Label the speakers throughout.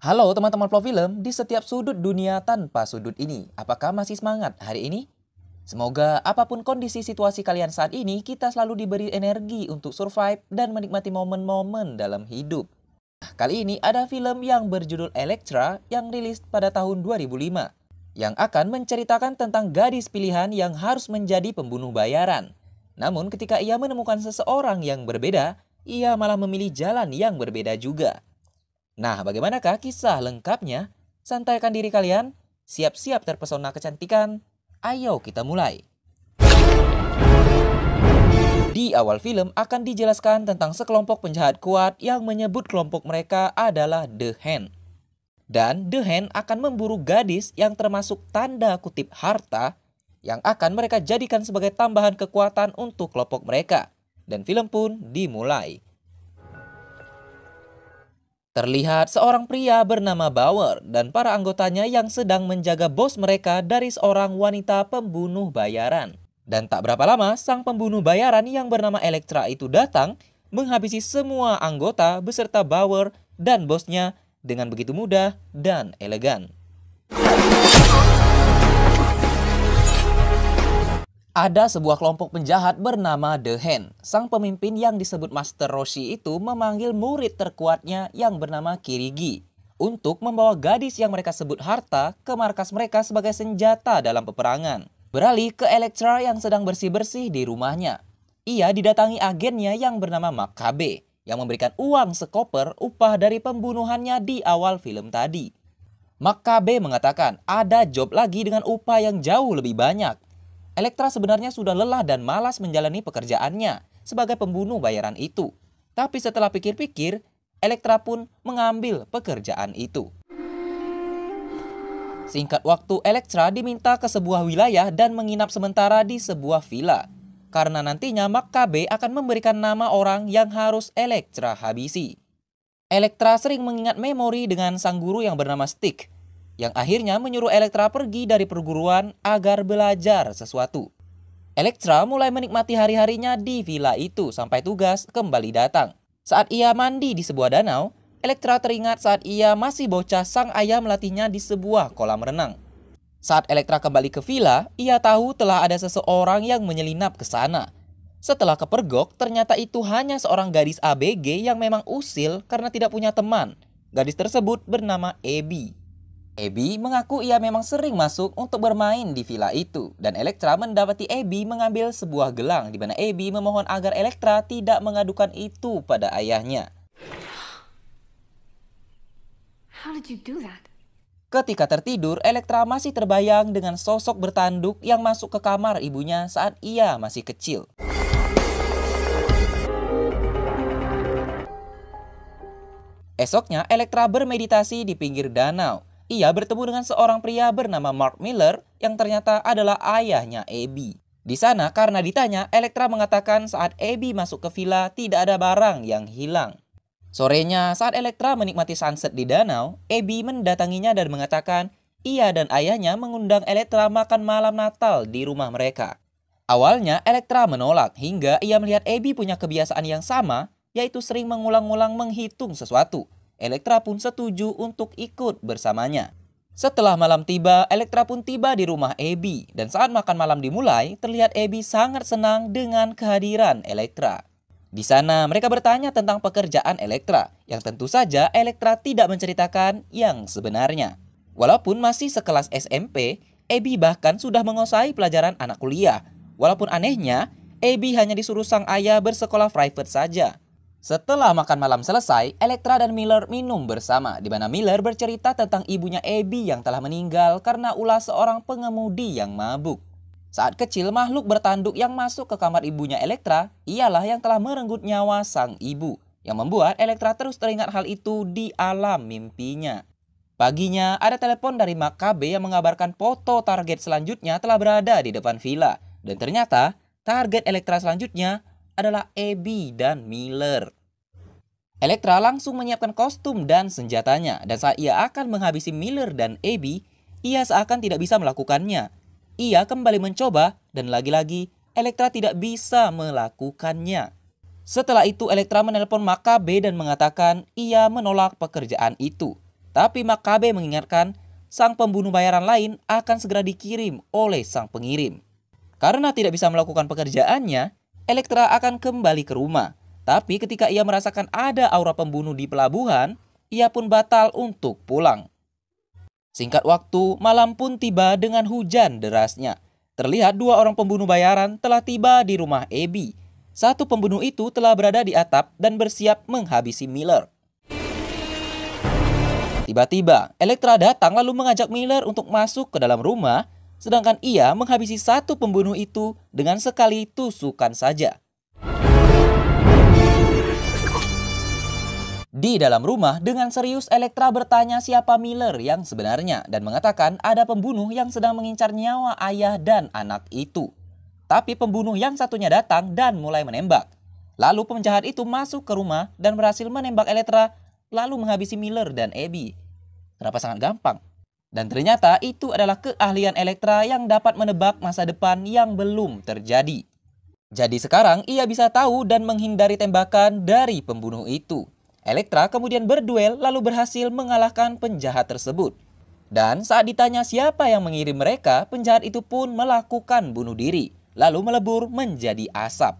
Speaker 1: Halo teman-teman Film, di setiap sudut dunia tanpa sudut ini. Apakah masih semangat hari ini? Semoga apapun kondisi situasi kalian saat ini, kita selalu diberi energi untuk survive dan menikmati momen-momen dalam hidup. Kali ini ada film yang berjudul Elektra yang rilis pada tahun 2005, yang akan menceritakan tentang gadis pilihan yang harus menjadi pembunuh bayaran. Namun ketika ia menemukan seseorang yang berbeda, ia malah memilih jalan yang berbeda juga. Nah, bagaimanakah kisah lengkapnya? Santaikan diri kalian, siap-siap terpesona kecantikan. Ayo kita mulai. Di awal film akan dijelaskan tentang sekelompok penjahat kuat yang menyebut kelompok mereka adalah The Hand. Dan The Hand akan memburu gadis yang termasuk tanda kutip harta yang akan mereka jadikan sebagai tambahan kekuatan untuk kelompok mereka. Dan film pun dimulai. Terlihat seorang pria bernama Bauer dan para anggotanya yang sedang menjaga bos mereka dari seorang wanita pembunuh bayaran. Dan tak berapa lama, sang pembunuh bayaran yang bernama Elektra itu datang, menghabisi semua anggota beserta Bauer dan bosnya dengan begitu mudah dan elegan. Ada sebuah kelompok penjahat bernama The Hand. Sang pemimpin yang disebut Master Roshi itu memanggil murid terkuatnya yang bernama Kirigi untuk membawa gadis yang mereka sebut harta ke markas mereka sebagai senjata dalam peperangan. Beralih ke Elektra yang sedang bersih-bersih di rumahnya. Ia didatangi agennya yang bernama Makabe yang memberikan uang sekoper upah dari pembunuhannya di awal film tadi. Makabe mengatakan ada job lagi dengan upah yang jauh lebih banyak. Elektra sebenarnya sudah lelah dan malas menjalani pekerjaannya sebagai pembunuh bayaran itu. Tapi setelah pikir-pikir, Elektra pun mengambil pekerjaan itu. Singkat waktu, Elektra diminta ke sebuah wilayah dan menginap sementara di sebuah villa. Karena nantinya Makabe akan memberikan nama orang yang harus Elektra habisi. Elektra sering mengingat memori dengan sang guru yang bernama Stick, yang akhirnya menyuruh Elektra pergi dari perguruan agar belajar sesuatu. Elektra mulai menikmati hari-harinya di villa itu sampai tugas kembali datang. Saat ia mandi di sebuah danau, Elektra teringat saat ia masih bocah sang ayah melatihnya di sebuah kolam renang. Saat Elektra kembali ke villa, ia tahu telah ada seseorang yang menyelinap ke sana. Setelah kepergok, ternyata itu hanya seorang gadis ABG yang memang usil karena tidak punya teman. Gadis tersebut bernama Abby. Abby mengaku ia memang sering masuk untuk bermain di villa itu dan Elektra mendapati Abby mengambil sebuah gelang di mana Abby memohon agar Elektra tidak mengadukan itu pada ayahnya.
Speaker 2: How did you do that?
Speaker 1: Ketika tertidur, Elektra masih terbayang dengan sosok bertanduk yang masuk ke kamar ibunya saat ia masih kecil. Esoknya, Elektra bermeditasi di pinggir danau. Ia bertemu dengan seorang pria bernama Mark Miller yang ternyata adalah ayahnya Abby. Di sana karena ditanya, Elektra mengatakan saat Abby masuk ke villa tidak ada barang yang hilang. Sorenya saat Elektra menikmati sunset di danau, Abby mendatanginya dan mengatakan ia dan ayahnya mengundang Elektra makan malam Natal di rumah mereka. Awalnya Elektra menolak hingga ia melihat Abby punya kebiasaan yang sama, yaitu sering mengulang-ulang menghitung sesuatu. Elektra pun setuju untuk ikut bersamanya. Setelah malam tiba, Elektra pun tiba di rumah Abby. Dan saat makan malam dimulai, terlihat Abby sangat senang dengan kehadiran Elektra. Di sana mereka bertanya tentang pekerjaan Elektra, yang tentu saja Elektra tidak menceritakan yang sebenarnya. Walaupun masih sekelas SMP, Abby bahkan sudah menguasai pelajaran anak kuliah. Walaupun anehnya, Abby hanya disuruh sang ayah bersekolah private saja. Setelah makan malam selesai, Elektra dan Miller minum bersama, di mana Miller bercerita tentang ibunya Abby yang telah meninggal karena ulah seorang pengemudi yang mabuk. Saat kecil, makhluk bertanduk yang masuk ke kamar ibunya Elektra ialah yang telah merenggut nyawa sang ibu, yang membuat Elektra terus teringat hal itu di alam mimpinya. Paginya, ada telepon dari Makabe yang mengabarkan foto target selanjutnya telah berada di depan villa, dan ternyata target Elektra selanjutnya adalah Abby dan Miller. Elektra langsung menyiapkan kostum dan senjatanya, dan saat ia akan menghabisi Miller dan Abby, ia seakan tidak bisa melakukannya. Ia kembali mencoba dan lagi-lagi Elektra tidak bisa melakukannya. Setelah itu Elektra menelpon Makabe dan mengatakan ia menolak pekerjaan itu. Tapi Makabe mengingatkan sang pembunuh bayaran lain akan segera dikirim oleh sang pengirim. Karena tidak bisa melakukan pekerjaannya, Elektra akan kembali ke rumah. Tapi ketika ia merasakan ada aura pembunuh di pelabuhan, ia pun batal untuk pulang. Singkat waktu, malam pun tiba dengan hujan derasnya. Terlihat dua orang pembunuh bayaran telah tiba di rumah Abby. Satu pembunuh itu telah berada di atap dan bersiap menghabisi Miller. Tiba-tiba, Elektra datang lalu mengajak Miller untuk masuk ke dalam rumah, sedangkan ia menghabisi satu pembunuh itu dengan sekali tusukan saja. Di dalam rumah, dengan serius Elektra bertanya siapa Miller yang sebenarnya dan mengatakan ada pembunuh yang sedang mengincar nyawa ayah dan anak itu. Tapi pembunuh yang satunya datang dan mulai menembak. Lalu penjahat itu masuk ke rumah dan berhasil menembak Elektra lalu menghabisi Miller dan Abby. Kenapa sangat gampang? Dan ternyata itu adalah keahlian Elektra yang dapat menebak masa depan yang belum terjadi. Jadi sekarang ia bisa tahu dan menghindari tembakan dari pembunuh itu. Elektra kemudian berduel lalu berhasil mengalahkan penjahat tersebut. Dan saat ditanya siapa yang mengirim mereka, penjahat itu pun melakukan bunuh diri, lalu melebur menjadi asap.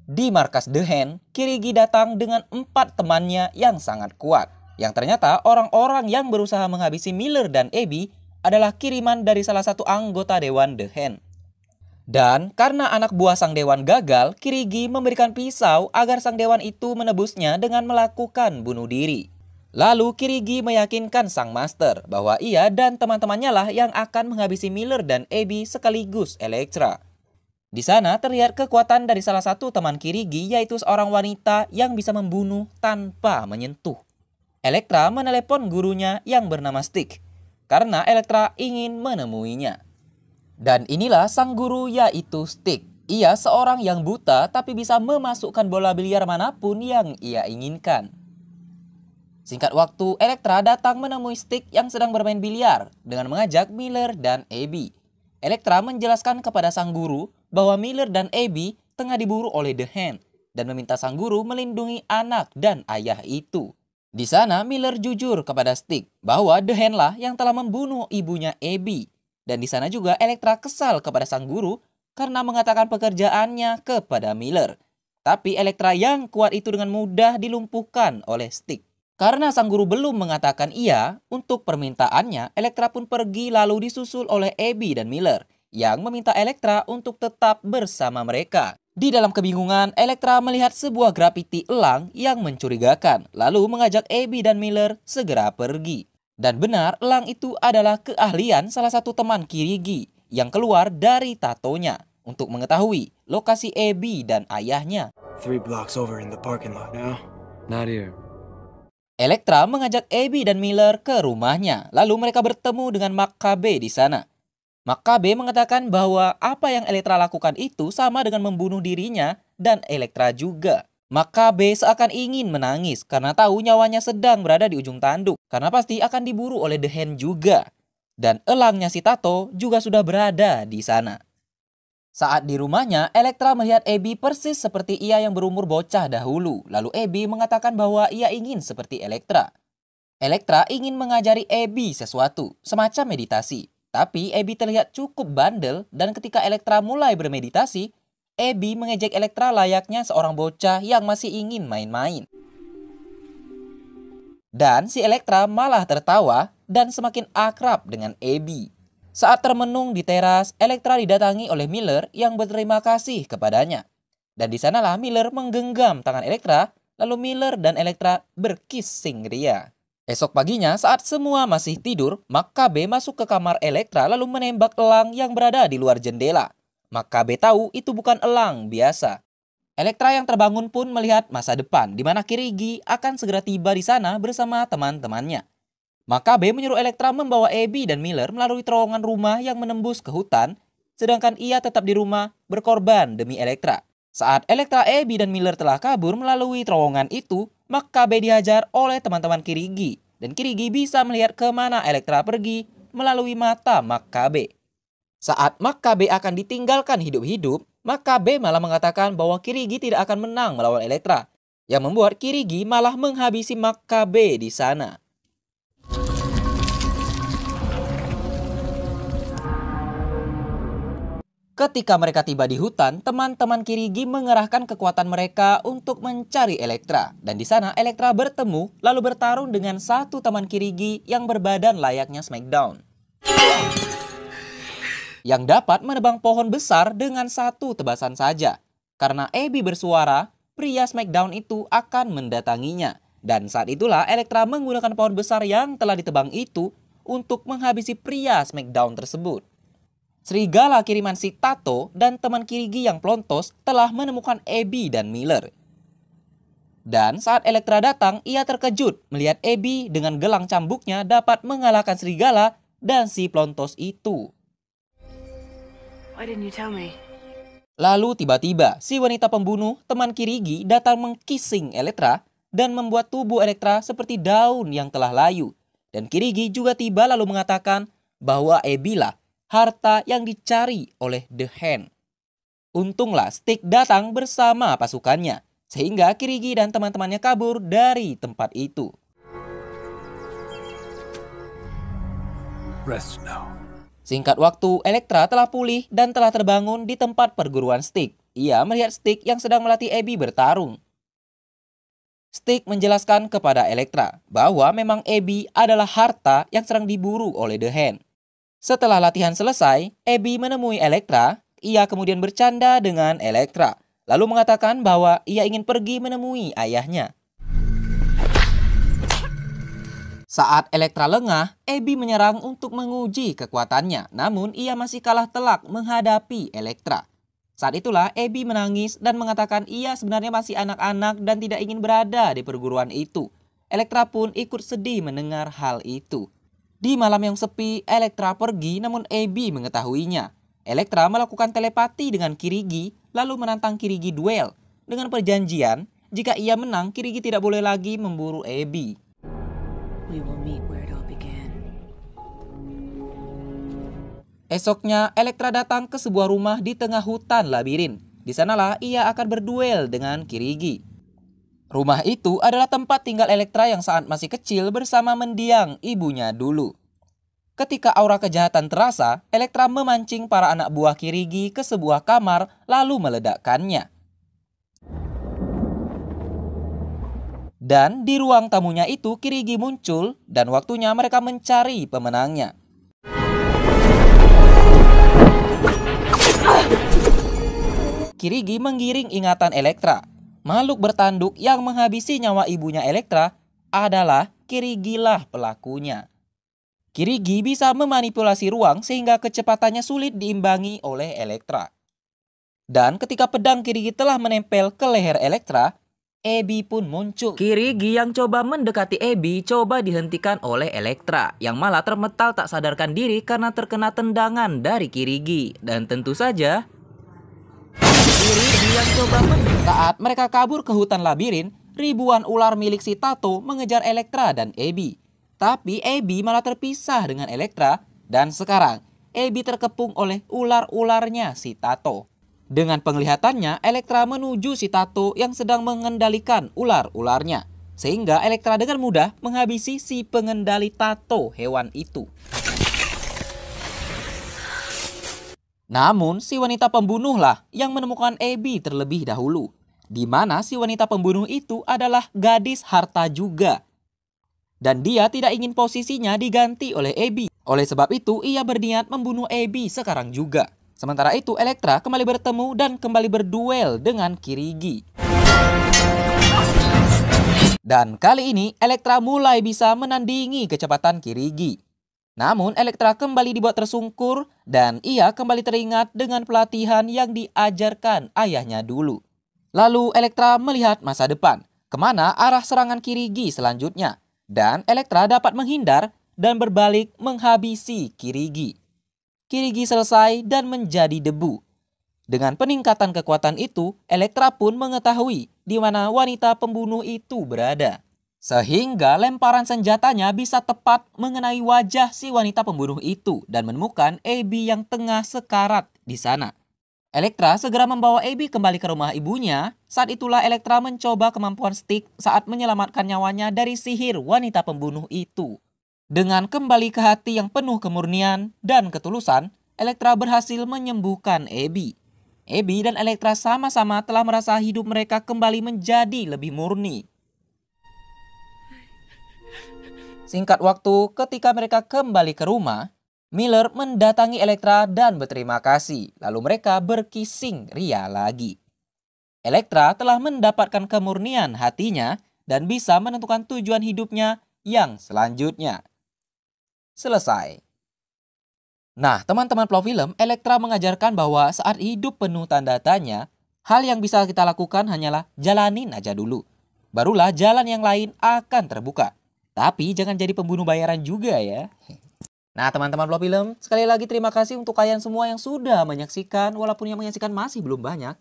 Speaker 1: Di markas The Hand, Kirigi datang dengan 4 temannya yang sangat kuat. Yang ternyata orang-orang yang berusaha menghabisi Miller dan Abby adalah kiriman dari salah satu anggota Dewan The Hand. Dan karena anak buah sang dewan gagal, Kirigi memberikan pisau agar sang dewan itu menebusnya dengan melakukan bunuh diri. Lalu Kirigi meyakinkan sang master bahwa ia dan teman-temannya lah yang akan menghabisi Miller dan Abby sekaligus Elektra. Di sana terlihat kekuatan dari salah satu teman Kirigi, yaitu seorang wanita yang bisa membunuh tanpa menyentuh. Elektra menelepon gurunya yang bernama Stick karena Elektra ingin menemuinya. Dan inilah sang guru, yaitu Stick. Ia seorang yang buta tapi bisa memasukkan bola biliar manapun yang ia inginkan. Singkat waktu, Elektra datang menemui Stick yang sedang bermain biliar dengan mengajak Miller dan Abby. Elektra menjelaskan kepada sang guru bahwa Miller dan Abby tengah diburu oleh The Hand dan meminta sang guru melindungi anak dan ayah itu. Di sana Miller jujur kepada Stick bahwa The Hand lah yang telah membunuh ibunya Abby. Dan di sana juga Elektra kesal kepada sang guru karena mengatakan pekerjaannya kepada Miller. Tapi Elektra yang kuat itu dengan mudah dilumpuhkan oleh Stick. Karena sang guru belum mengatakan iya untuk permintaannya, Elektra pun pergi lalu disusul oleh Abby dan Miller yang meminta Elektra untuk tetap bersama mereka. Di dalam kebingungan, Elektra melihat sebuah grafiti elang yang mencurigakan, lalu mengajak Abby dan Miller segera pergi. Dan benar, elang itu adalah keahlian salah satu teman Kirigi yang keluar dari tatonya untuk mengetahui lokasi Abby dan ayahnya.
Speaker 3: 3 blocks over in the parking lot now. Not here.
Speaker 1: Elektra mengajak Abby dan Miller ke rumahnya, lalu mereka bertemu dengan Makabe di sana. Makabe mengatakan bahwa apa yang Elektra lakukan itu sama dengan membunuh dirinya dan Elektra juga. Makabe seakan ingin menangis karena tahu nyawanya sedang berada di ujung tanduk, karena pasti akan diburu oleh The Hand juga. Dan elangnya si Tato juga sudah berada di sana. Saat di rumahnya, Elektra melihat Abby persis seperti ia yang berumur bocah dahulu. Lalu Abby mengatakan bahwa ia ingin seperti Elektra. Elektra ingin mengajari Abby sesuatu, semacam meditasi. Tapi Abby terlihat cukup bandel dan ketika Elektra mulai bermeditasi, Abby mengejek Elektra layaknya seorang bocah yang masih ingin main-main. Dan si Elektra malah tertawa dan semakin akrab dengan Abby. Saat termenung di teras, Elektra didatangi oleh Miller yang berterima kasih kepadanya. Dan di sanalah Miller menggenggam tangan Elektra, lalu Miller dan Elektra berkissing ria. Esok paginya saat semua masih tidur, Makabe masuk ke kamar Elektra lalu menembak elang yang berada di luar jendela. Makabe tahu itu bukan elang biasa. Elektra yang terbangun pun melihat masa depan di mana Kirigi akan segera tiba di sana bersama teman-temannya. Makabe menyuruh Elektra membawa Abby dan Miller melalui terowongan rumah yang menembus ke hutan, sedangkan ia tetap di rumah berkorban demi Elektra. Saat Elektra, Abby dan Miller telah kabur melalui terowongan itu, Makabe dihajar oleh teman-teman Kirigi, dan Kirigi bisa melihat kemana Elektra pergi melalui mata Makabe. Saat Makabe akan ditinggalkan hidup-hidup, Makabe malah mengatakan bahwa Kirigi tidak akan menang melawan Elektra, yang membuat Kirigi malah menghabisi Makabe di sana. Ketika mereka tiba di hutan, teman-teman Kirigi mengerahkan kekuatan mereka untuk mencari Elektra. Dan di sana Elektra bertemu lalu bertarung dengan satu teman Kirigi yang berbadan layaknya Smackdown, yang dapat menebang pohon besar dengan satu tebasan saja. Karena Abby bersuara, pria Smackdown itu akan mendatanginya. Dan saat itulah Elektra menggunakan pohon besar yang telah ditebang itu untuk menghabisi pria Smackdown tersebut. Serigala kiriman si Tato dan teman Kirigi yang pelontos telah menemukan Abby dan Miller. Dan saat Elektra datang, ia terkejut melihat Abby dengan gelang cambuknya dapat mengalahkan serigala dan si pelontos itu.
Speaker 2: Why didn't you tell me?
Speaker 1: Lalu tiba-tiba si wanita pembunuh teman Kirigi datang mengkissing Elektra dan membuat tubuh Elektra seperti daun yang telah layu. Dan Kirigi juga tiba lalu mengatakan bahwa Abby lah harta yang dicari oleh The Hand. Untunglah Stick datang bersama pasukannya, sehingga Kirigi dan teman-temannya kabur dari tempat itu.
Speaker 3: Rest now.
Speaker 1: Singkat waktu, Elektra telah pulih dan telah terbangun di tempat perguruan Stick. Ia melihat Stick yang sedang melatih Abby bertarung. Stick menjelaskan kepada Elektra bahwa memang Abby adalah harta yang sedang diburu oleh The Hand. Setelah latihan selesai, Abby menemui Elektra. Ia kemudian bercanda dengan Elektra, lalu mengatakan bahwa ia ingin pergi menemui ayahnya. Saat Elektra lengah, Abby menyerang untuk menguji kekuatannya, namun ia masih kalah telak menghadapi Elektra. Saat itulah Abby menangis dan mengatakan ia sebenarnya masih anak-anak dan tidak ingin berada di perguruan itu. Elektra pun ikut sedih mendengar hal itu. Di malam yang sepi, Elektra pergi namun Abby mengetahuinya. Elektra melakukan telepati dengan Kirigi lalu menantang Kirigi duel dengan perjanjian jika ia menang Kirigi tidak boleh lagi memburu Abby.
Speaker 2: We will meet where it all began.
Speaker 1: Esoknya Elektra datang ke sebuah rumah di tengah hutan labirin. Di sanalah ia akan berduel dengan Kirigi. Rumah itu adalah tempat tinggal Elektra yang saat masih kecil bersama mendiang ibunya dulu. Ketika aura kejahatan terasa, Elektra memancing para anak buah Kirigi ke sebuah kamar lalu meledakkannya. Dan di ruang tamunya itu Kirigi muncul dan waktunya mereka mencari pemenangnya. Kirigi menggiring ingatan Elektra. Makhluk bertanduk yang menghabisi nyawa ibunya Elektra adalah Kirigilah pelakunya. Kirigi bisa memanipulasi ruang sehingga kecepatannya sulit diimbangi oleh Elektra. Dan ketika pedang Kirigi telah menempel ke leher Elektra, Abby pun muncul. Kirigi yang coba mendekati Abby coba dihentikan oleh Elektra, yang malah termetal tak sadarkan diri karena terkena tendangan dari Kirigi. Dan tentu saja Kirigi yang coba saat mereka kabur ke hutan labirin, ribuan ular milik si Tato mengejar Elektra dan Abby. Tapi Abby malah terpisah dengan Elektra dan sekarang Abby terkepung oleh ular-ularnya si Tato. Dengan penglihatannya, Elektra menuju si Tato yang sedang mengendalikan ular-ularnya. Sehingga Elektra dengan mudah menghabisi si pengendali Tato hewan itu. Namun si wanita pembunuhlah yang menemukan Abby terlebih dahulu. Di mana si wanita pembunuh itu adalah gadis harta juga. Dan dia tidak ingin posisinya diganti oleh Abby. Oleh sebab itu ia berniat membunuh Abby sekarang juga. Sementara itu Elektra kembali bertemu dan kembali berduel dengan Kirigi. Dan kali ini Elektra mulai bisa menandingi kecepatan Kirigi. Namun Elektra kembali dibuat tersungkur dan ia kembali teringat dengan pelatihan yang diajarkan ayahnya dulu. Lalu Elektra melihat masa depan, kemana arah serangan Kirigi selanjutnya. Dan Elektra dapat menghindar dan berbalik menghabisi Kirigi. Kirigi selesai dan menjadi debu. Dengan peningkatan kekuatan itu, Elektra pun mengetahui di mana wanita pembunuh itu berada. Sehingga lemparan senjatanya bisa tepat mengenai wajah si wanita pembunuh itu dan menemukan Abby yang tengah sekarat di sana. Elektra segera membawa Abby kembali ke rumah ibunya. Saat itulah Elektra mencoba kemampuan Stick saat menyelamatkan nyawanya dari sihir wanita pembunuh itu. Dengan kembali ke hati yang penuh kemurnian dan ketulusan, Elektra berhasil menyembuhkan Abby. Abby dan Elektra sama-sama telah merasa hidup mereka kembali menjadi lebih murni. Singkat waktu, ketika mereka kembali ke rumah, Miller mendatangi Elektra dan berterima kasih. Lalu mereka berkissing ria lagi. Elektra telah mendapatkan kemurnian hatinya dan bisa menentukan tujuan hidupnya yang selanjutnya. Selesai. Nah, teman-teman plot film, Elektra mengajarkan bahwa saat hidup penuh tanda tanya, hal yang bisa kita lakukan hanyalah jalanin aja dulu. Barulah jalan yang lain akan terbuka. Tapi jangan jadi pembunuh bayaran juga ya. Nah, teman-teman plot film, sekali lagi terima kasih untuk kalian semua yang sudah menyaksikan, walaupun yang menyaksikan masih belum banyak.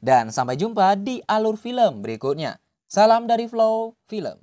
Speaker 1: Dan sampai jumpa di alur film berikutnya. Salam dari Flow Film.